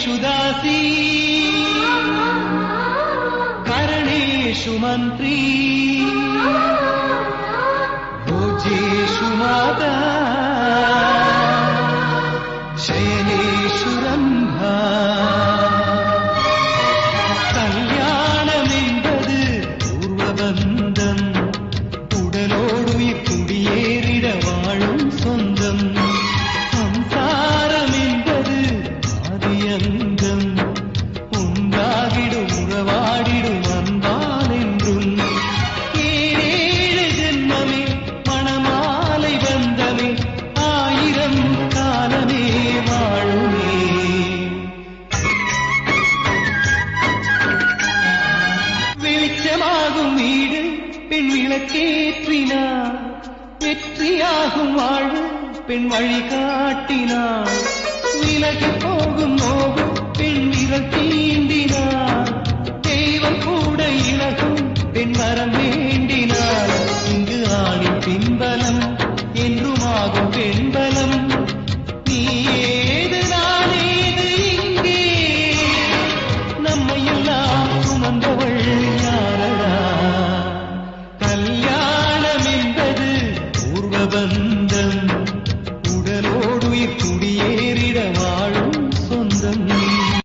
कर्मेषु दासी करणेषु मन्त्री भोजेषु माता शयनेषु रम्भा கல்யாணம் என்பது பூர்வபந்தம் உடலோடு குடியேறிட வாழும் சொந்தம் சம்சாரம் என்பது ஆதியந்தம் உண்டாகிடும் உறவாடிடும் அன்பால் என்றும் ஏழேழு ஜென்மமே மணமாலை பந்தமே ஆயிரம் காலமே வாழுமே வெளிச்சமாகும் வீடு பெண் விளக்கேற்றினார் வெற்றியாகும் வாழ்வு பெண் வழி காட்டினார் விலகி போகும் நோவு பெண் விரல் தீண்டினார் தெய்வம் கூட இலகும் பெண் வரம் வேண்டினார் இங்கு ஆணின் பின்பலம் என்றுமாகும் பெண்பலம் நீ ஏது நான் ஏது இங்கே நம்மையெல்லாம் சுமந்தவள் யாரடா கல்யாணம் என்பது பூர்வபந்தம்